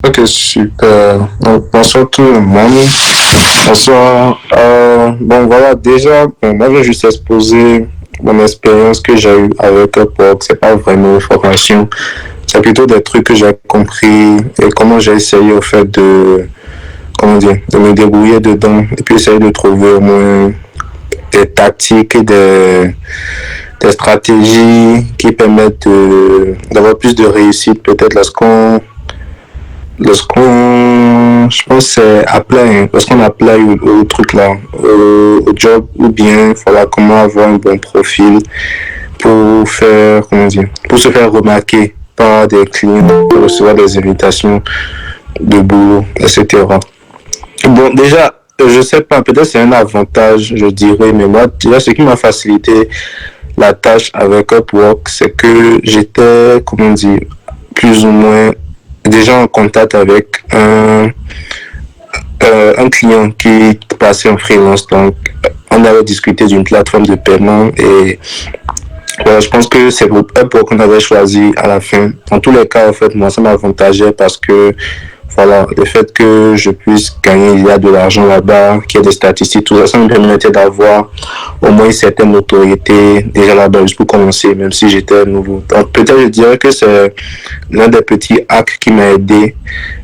Ok, super. Donc, bonsoir tout le monde. Bonsoir. Bon, voilà, déjà, bon, moi, je vais juste exposer mon expérience que j'ai eue avec Upwork. C'est pas vraiment une formation. C'est plutôt des trucs que j'ai compris et comment j'ai essayé, au fait, comment dire, de me débrouiller dedans et puis essayer de trouver au moins des tactiques et des stratégies qui permettent d'avoir plus de réussite peut-être je pense c'est apply, hein, lorsqu'on apply au truc là, au job, ou bien voilà comment avoir un bon profil pour faire, comment dire, pour se faire remarquer par des clients, pour recevoir des invitations de boulot, etc. Bon, déjà, je sais pas, peut-être c'est un avantage, je dirais, mais moi, déjà, ce qui m'a facilité la tâche avec Upwork, c'est que j'étais, comment dire, plus ou moins déjà en contact avec un client qui passait en freelance. Donc, on avait discuté d'une plateforme de paiement et voilà, je pense que c'est Upwork qu'on avait choisi à la fin. Dans tous les cas, en fait, moi, ça m'avantageait parce que voilà, le fait que je puisse gagner, il y a de l'argent là-bas, qu'il y ait des statistiques, tout ça, ça me permettait d'avoir au moins une certaine notoriété déjà là-bas, juste pour commencer, même si j'étais nouveau. Donc peut-être je dirais que c'est l'un des petits hacks qui m'a aidé,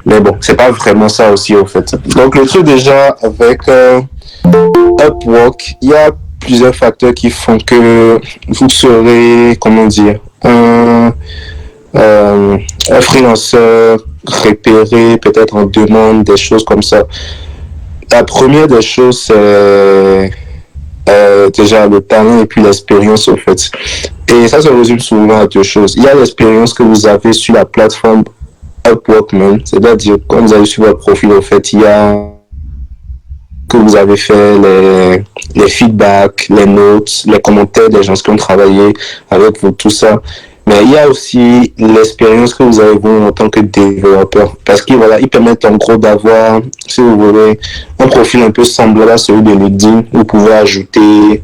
mais bon, c'est pas vraiment ça aussi au fait. Donc le truc déjà avec Upwork, il y a plusieurs facteurs qui font que vous serez, comment dire, un freelanceur repéré, peut-être en demande, des choses comme ça. La première des choses, c'est déjà le talent et puis l'expérience, au fait. Et ça se résume souvent à deux choses. Il y a l'expérience que vous avez sur la plateforme Upwork même, c'est-à-dire quand vous avez sur votre profil, au fait, il y a que vous avez fait les feedbacks, les notes, les commentaires des gens qui ont travaillé avec vous, tout ça. Mais il y a aussi l'expérience que vous avez vous en tant que développeur. Parce que voilà, ils permettent en gros d'avoir, si vous voulez, un profil un peu semblable à celui de LinkedIn. Vous pouvez ajouter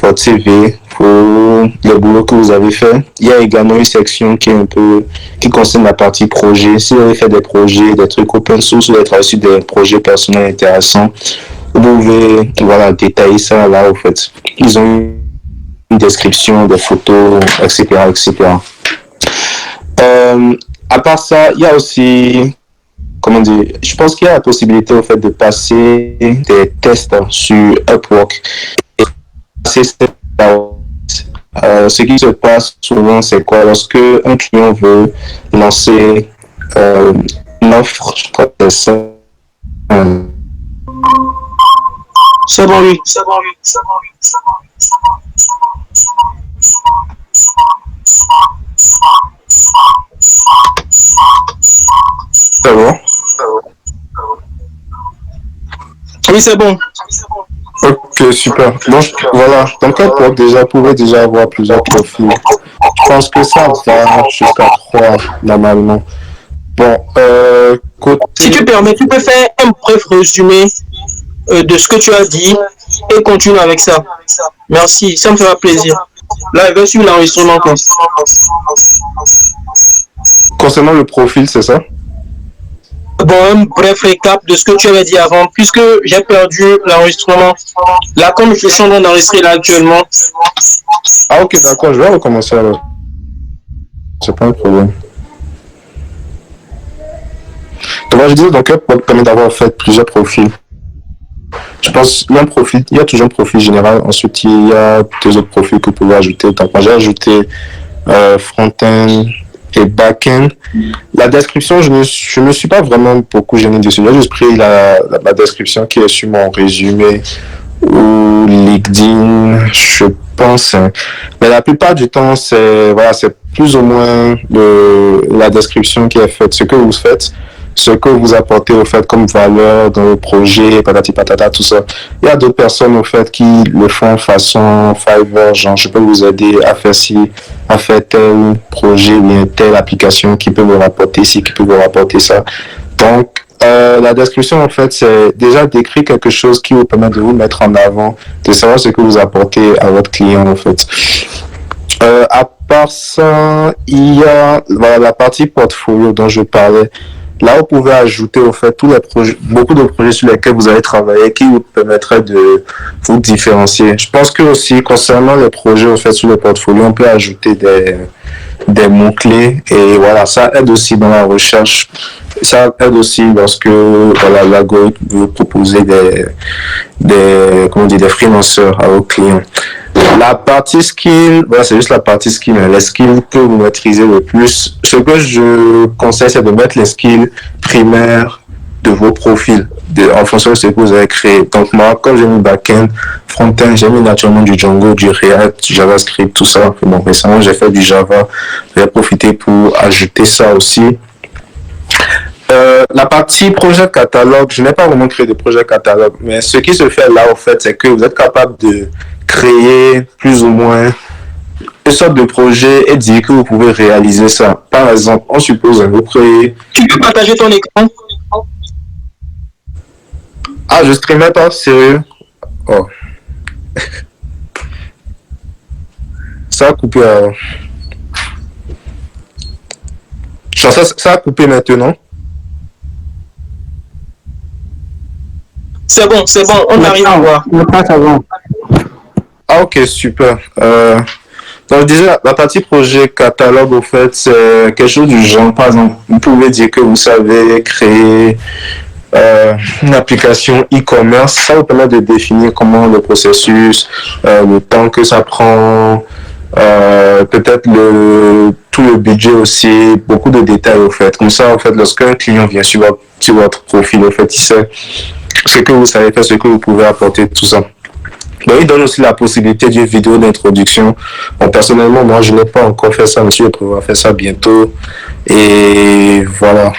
votre CV pour le boulot que vous avez fait. Il y a également une section qui est un peu, qui concerne la partie projet. Si vous avez fait des projets, des trucs open source, vous avez travaillé sur des projets personnels intéressants, vous pouvez, voilà, détailler ça là, au fait. Ils ont une description, des photos, etc., etc. À part ça, il y a aussi, comment dire, je pense qu'il y a la possibilité, au fait, de passer des tests sur Upwork. Et passer ces tests, ce qui se passe souvent, c'est quoi? Lorsque un client veut lancer une offre, je crois que c'est ça. C'est bon, oui. C'est bon? Oui, c'est bon. Ok, super. Donc, voilà. Donc, Upwork déjà pouvait déjà avoir plusieurs profils. Je pense que ça va jusqu'à 3 normalement. Bon, Si tu côté... permets, tu peux faire un bref résumé de ce que tu as dit et continuer avec ça. Merci, ça me fera plaisir. Là, je vais suivre l'enregistrement. Concernant le profil, c'est ça? Bon, un bref récap de ce que tu avais dit avant, puisque j'ai perdu l'enregistrement. Là, comme je suis en train d'enregistrer là actuellement. Ah, ok, d'accord, je vais recommencer alors. C'est pas un problème. Donc, moi, je disais, donc, Upwork permet d'avoir fait plusieurs profils. Je pense qu'il y a un profil, il y a toujours un profil général. Ensuite, il y a deux autres profils que vous pouvez ajouter. Donc, moi, j'ai ajouté front-end et back-end. La description, je me suis pas vraiment beaucoup gêné dessus. J'ai juste pris la description qui est sur mon résumé ou LinkedIn, je pense. Hein. Mais la plupart du temps, c'est voilà, c'est plus ou moins la description qui est faite, ce que vous faites, ce que vous apportez au fait comme valeur dans le projet, patati patata, tout ça. Il y a d'autres personnes au fait qui le font façon Fiverr, genre je peux vous aider à faire ci, à faire tel projet ou bien telle application qui peut vous rapporter ci, qui peut vous rapporter ça. Donc, la description, en fait, c'est déjà décrire quelque chose qui vous permet de vous mettre en avant, de savoir ce que vous apportez à votre client, en fait. À part ça, il y a voilà, la partie portfolio dont je parlais. Là, vous pouvez ajouter au fait tous les projets, beaucoup de projets sur lesquels vous allez travailler qui vous permettraient de vous différencier. Je pense que aussi concernant les projets au fait sur le portfolio, on peut ajouter des mots-clés et voilà, ça aide aussi dans la recherche. Ça aide aussi lorsque voilà, l'algorithme veut proposer comment dire, des freelancers à vos clients. La partie skill, voilà, c'est juste la partie skill. Hein. Les skills que vous maîtrisez le plus, ce que je conseille, c'est de mettre les skills primaires de vos profils en fonction de ce que vous avez créé. Donc moi, comme j'ai mis back-end, front-end, j'ai mis naturellement du Django, du React, du JavaScript, tout ça. Bon, récemment, j'ai fait du Java. J'ai profité pour ajouter ça aussi. La partie projet catalogue, je n'ai pas vraiment créé de projet catalogue, mais ce qui se fait là, au fait, c'est que vous êtes capable de créer plus ou moins une sorte de projet et dire que vous pouvez réaliser ça. Par exemple, on suppose que vous créez... Tu peux partager ton écran? Ah, je streamais pas, sérieux? Oh. Ça a coupé alors. Ça a coupé maintenant. C'est bon, on arrive à voir. Ah ok, super. Donc déjà, la partie projet catalogue, au fait, c'est quelque chose du genre, par exemple, vous pouvez dire que vous savez créer une application e-commerce. Ça vous permet de définir comment le processus, le temps que ça prend, peut-être tout le budget aussi, beaucoup de détails au fait. Comme ça, en fait, lorsqu'un client vient sur votre profil, au fait, il sait ce que vous savez faire, ce que vous pouvez apporter, tout ça. Donc, il donne aussi la possibilité d'une vidéo d'introduction. Bon, personnellement, moi, je n'ai pas encore fait ça, mais je vais pouvoir faire ça bientôt. Et voilà.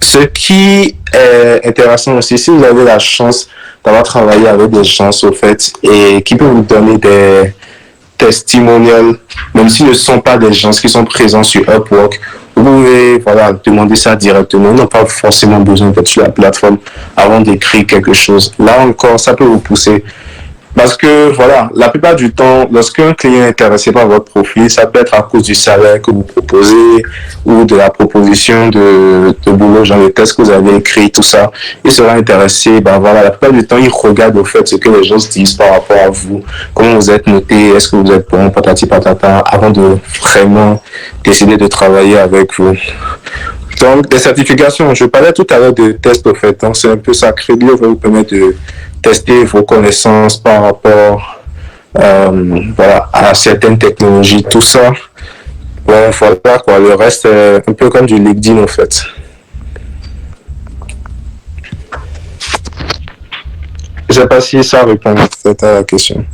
Ce qui est intéressant aussi, si vous avez la chance d'avoir travaillé avec des gens, au fait, et qui peuvent vous donner des testimonials, même s'ils ne sont pas des gens qui sont présents sur Upwork, vous pouvez voilà, demander ça directement. Ils n'ont pas forcément besoin d'être sur la plateforme avant d'écrire quelque chose. Là encore, ça peut vous pousser. Parce que, voilà, la plupart du temps, lorsqu'un client est intéressé par votre profil, ça peut être à cause du salaire que vous proposez ou de la proposition de boulot, genre le test que vous avez écrit, tout ça. Il sera intéressé, ben voilà, la plupart du temps, il regarde au fait ce que les gens se disent par rapport à vous, comment vous êtes noté, est-ce que vous êtes bon, patati patata, avant de vraiment décider de travailler avec vous. Donc, des certifications, je parlais tout à l'heure de tests au fait, donc c'est un peu ça, Crédit va vous permettre de tester vos connaissances par rapport voilà, à certaines technologies, tout ça. Bon, voilà quoi, le reste est un peu comme du LinkedIn en fait. Je ne sais pas si ça répond en fait à la question.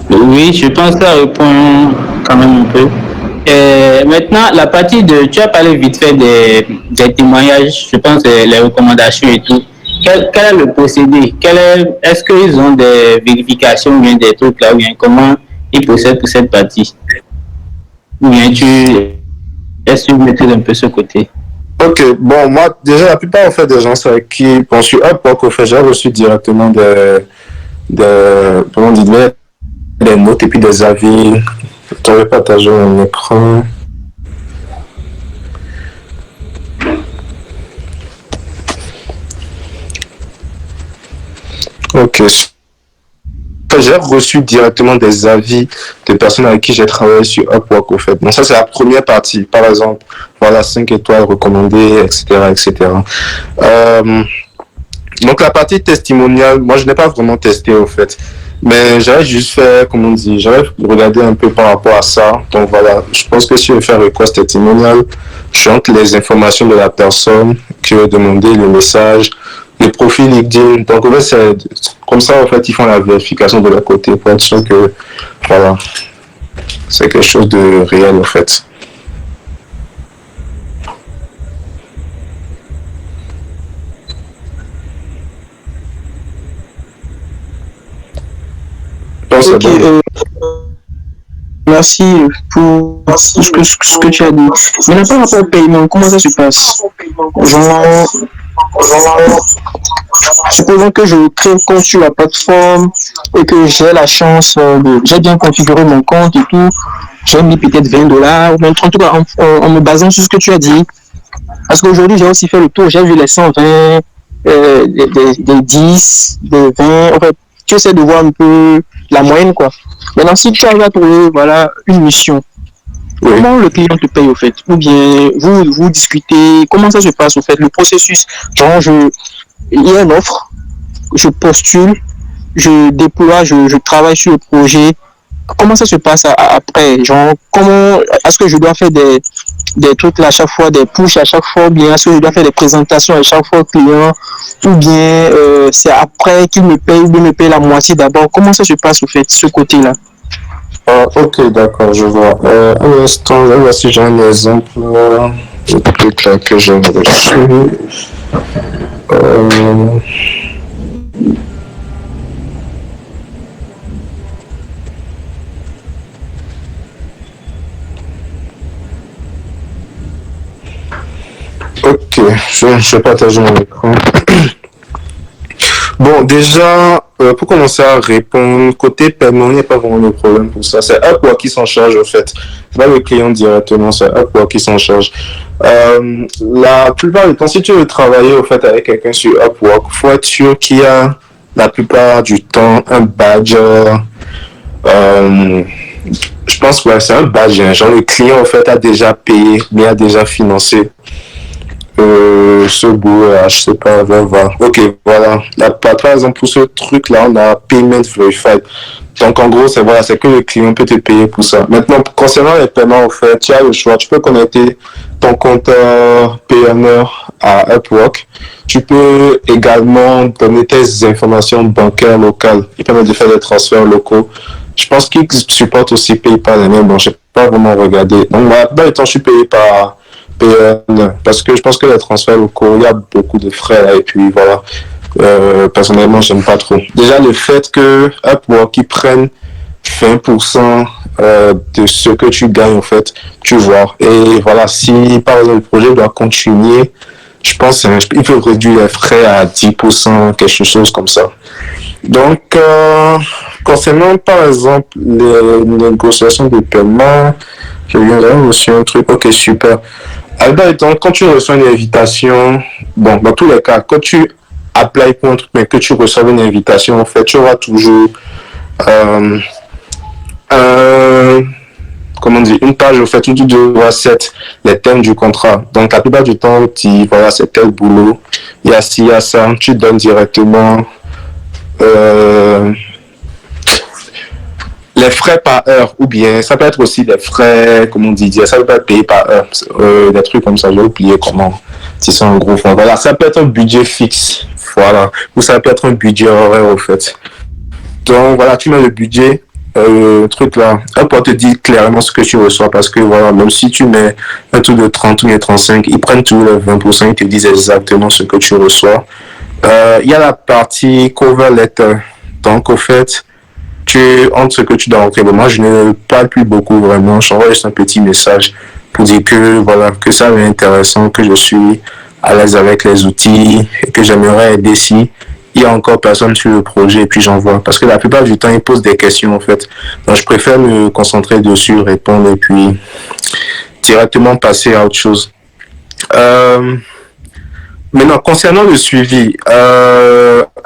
Oui, je pense que ça répond quand même un peu. Maintenant, la partie tu as parlé vite fait des témoignages, je pense les recommandations et tout. Quel est le procédé? Est-ce qu'ils ont des vérifications ou bien des trucs là, ou bien comment ils procèdent pour cette partie? Ou bien est-ce que tu maîtrises un peu ce côté? Ok, bon, moi, déjà, la plupart, en fait, des gens avec qui, bon, sur Upwork, au fait, j'ai reçu directement comment on dit, des notes et puis des avis. Je vais partager mon écran. Ok. J'ai reçu directement des avis de personnes avec qui j'ai travaillé sur Upwork, au fait. Donc ça, c'est la première partie. Par exemple, voilà, 5 étoiles recommandées, etc., etc. Donc la partie testimoniale, moi, je n'ai pas vraiment testé, au fait. Mais j'avais juste fait, comment on dit, j'avais regardé un peu par rapport à ça. Donc voilà, je pense que si je veux faire request testimonial, je rentre les informations de la personne qui veut demander le message, le profil LinkedIn. Donc en fait, c'est comme ça, en fait, ils font la vérification de leur côté pour être sûr que, voilà, c'est quelque chose de réel, en fait. Ok, merci pour ce que tu as dit. Maintenant, par rapport au paiement, comment ça se passe? Genre, Supposons que je crée un compte sur la plateforme et que j'ai la chance j'ai bien configuré mon compte et tout. J'ai mis peut-être $20 ou même en tout cas en me basant sur ce que tu as dit. Parce qu'aujourd'hui, j'ai aussi fait le tour, j'ai vu les 120, des 10, des 20. En fait, tu essaies de voir un peu la moyenne, quoi. Maintenant, si tu arrives à trouver, voilà, une mission, Oui. comment le client te paye, au fait? Ou bien, vous discutez, comment ça se passe, au fait? Le processus, genre, il y a une offre, je postule, je déploie, je travaille sur le projet. Comment ça se passe après? Genre, comment, est-ce que je dois faire des trucs là à chaque fois, des push à chaque fois, ou bien est-ce que je dois faire des présentations à chaque fois au client, ou bien c'est après qu'il me paye, ou bien me paye la moitié d'abord? Comment ça se passe, au fait, ce côté-là? Ok, d'accord, je vois. Un instant, là, voici j'ai un exemple de truc là que j'ai reçu. Euh, ok, je vais partager mon écran. Bon, déjà, pour commencer à répondre, côté paiement, il n'y a pas vraiment de problème pour ça. C'est Upwork qui s'en charge, en fait. C'est pas le client directement, c'est Upwork qui s'en charge. La plupart du temps, si tu veux travailler, au fait, avec quelqu'un sur Upwork, il faut être sûr qu'il y a, la plupart du temps, un badge. Je pense que ouais, c'est un badge. Hein. Genre, le client, en fait, a déjà payé, mais a déjà financé ce bout, je sais pas, voir. Ok, voilà. Par exemple, pour ce truc-là, on a Payment Verified. Donc, en gros, c'est voilà, c'est que le client peut te payer pour ça. Maintenant, concernant les paiements, en fait, tu as le choix. Tu peux connecter ton compte PNR à Upwork. Tu peux également donner tes informations bancaires locales. Il permet de faire des transferts locaux. Je pense qu'ils supportent aussi PayPal, mais bon, je n'ai pas vraiment regardé. Donc, voilà, dans le temps, je suis payé par PN, parce que je pense que les transferts locaux, il y a beaucoup de frais là, et puis voilà. Personnellement, j'aime pas trop. Déjà, le fait que Upwork qui prenne 20% de ce que tu gagnes, en fait, tu vois. Et voilà, si par exemple le projet doit continuer, je pense qu'il peut réduire les frais à 10%, quelque chose comme ça. Donc, concernant par exemple les négociations de paiement, je viens d'avoir reçu un truc, ok, super. Alors, quand tu reçois une invitation, bon, dans tous les cas, quand tu applies pour un truc, mais que tu reçois une invitation, en fait, tu auras toujours comment dire, une page, au fait, où tu dois set les thèmes du contrat. Donc, la plupart du temps, tu dis, voilà, c'est tel boulot, il y a ci, il y a ça, tu donnes directement les frais par heure, ou bien ça peut être aussi des frais, comment on dit, ça peut pas être payé par heure, des trucs comme ça, j'ai oublié comment, si c'est un gros fond. Voilà, ça peut être un budget fixe, voilà, ou ça peut être un budget horaire, au fait. Donc, voilà, tu mets le budget, truc là, pour te dire clairement ce que tu reçois, parce que voilà, même si tu mets un truc de 30 ou de 35, ils prennent tous les 20%, ils te disent exactement ce que tu reçois. Il y a la partie cover letter, donc au fait, tu entre ce que tu dois rentrer. Bon, moi, je ne parle plus beaucoup vraiment. Je t'envoie juste un petit message pour dire que voilà, que ça m'est intéressant, que je suis à l'aise avec les outils et que j'aimerais aider si il y a encore personne sur le projet et puis j'envoie. Parce que la plupart du temps, ils posent des questions en fait. Donc, je préfère me concentrer dessus, répondre et puis directement passer à autre chose. Maintenant, concernant le suivi,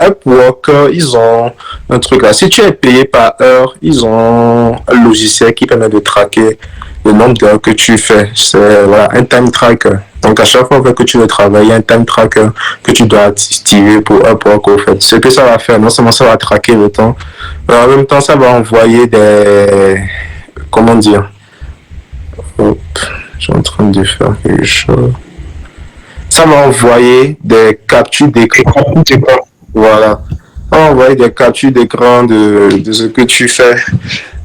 Upwork, ils ont un truc là. Si tu es payé par heure, ils ont un logiciel qui permet de traquer le nombre d'heures que tu fais. C'est voilà, un time tracker. Donc, à chaque fois que tu veux travailler, il y a un time tracker que tu dois activer pour Upwork, au fait. Ce que ça va faire, non seulement ça va traquer le temps, mais en même temps, ça va envoyer des... Comment dire? Hop, je suis en train de faire quelque chose. Ça m'a envoyé des captures d'écran. Voilà. Ça m'a envoyé des captures d'écran de ce que tu fais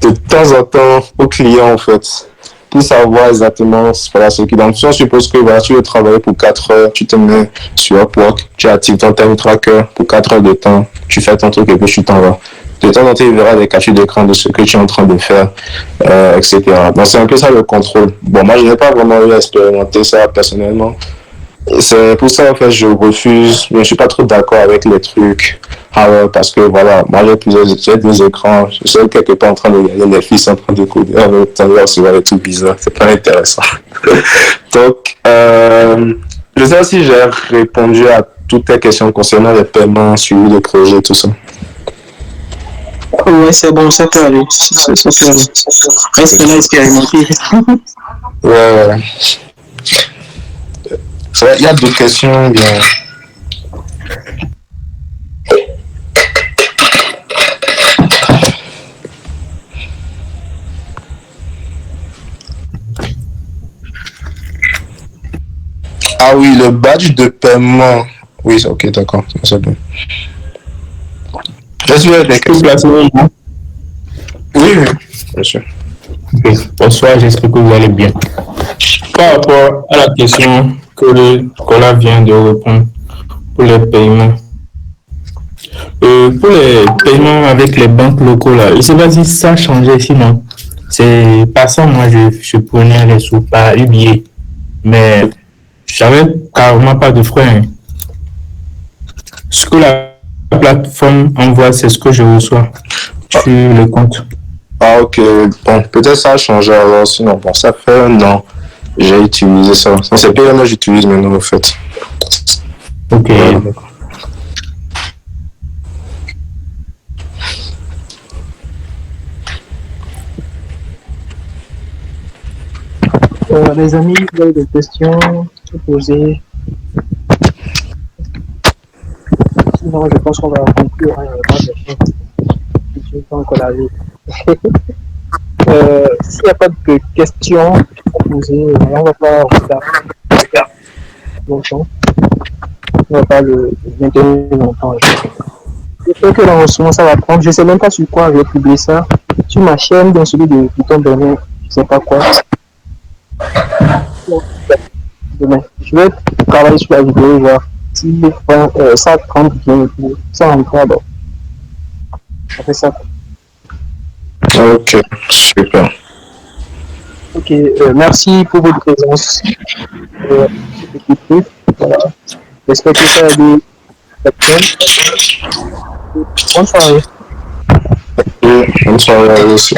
de temps en temps au client, en fait. Pour savoir exactement voilà, ce qui. Donc, si on suppose que voilà, tu veux travailler pour 4 heures, tu te mets sur Upwork, tu actives ton time tracker pour 4 heures de temps, tu fais ton truc et puis tu t'en vas. De temps en temps, il verra des captures d'écran de ce que tu es en train de faire, etc. Donc, c'est un peu ça le contrôle. Bon, moi, je n'ai pas vraiment eu à expérimenter ça personnellement. C'est pour ça, en fait, je refuse. Je ne suis pas trop d'accord avec les trucs. Ah ouais, parce que voilà, moi j'ai deux écrans. Je suis quelque part en train de regarder les fils en train de coder. En même temps, là, c'est tout bizarre. C'est pas intéressant. Donc, je sais pas si j'ai répondu à toutes tes questions concernant les paiements, suivi de projet, tout ça. Ouais, c'est bon, ça peut aller. Ça peut aller. Reste là expérimenté. Ouais. Il y a d'autres questions, bien. Ah oui, le badge de paiement. Oui, ok, d'accord. C'est bon. Est-ce qu'il y a des questions? Oui, bien sûr. Okay. Bonsoir, j'espère que vous allez bien. Par rapport à la question que le Cola vient de répondre pour les paiements. Pour les paiements avec les banques locaux, là, je ne sais pas si ça a changé, sinon c'est pas ça, moi je prenais les sous par billet, mais j'avais carrément pas de frais. Hein. Ce que la plateforme envoie, c'est ce que je reçois sur le compte. Ah ok, bon, peut-être ça a changé alors, sinon, bon, ça fait un an, j'ai utilisé ça. C'est pire, moi j'utilise maintenant, en fait. Ok, d'accord. Les amis, vous avez des questions à poser? Sinon, je pense qu'on va conclure. Je vais pas encore la vie. S'il n'y a pas de questions à poser, on va pas regarder longtemps. On va pas le maintenir longtemps. J'espère que l'enregistrement ça va prendre. Je ne sais même pas sur quoi je vais publier ça. Sur ma chaîne, dans celui de Python Bernard, je ne sais pas quoi. Demain. Je vais travailler sur la vidéo, voir si ça prend bien et tout. Ça encore, bon. On fait ça. Ok, super. Ok, merci pour votre présence. Voilà. J'espère que ça a été bonne soirée. Bonne soirée à vous aussi.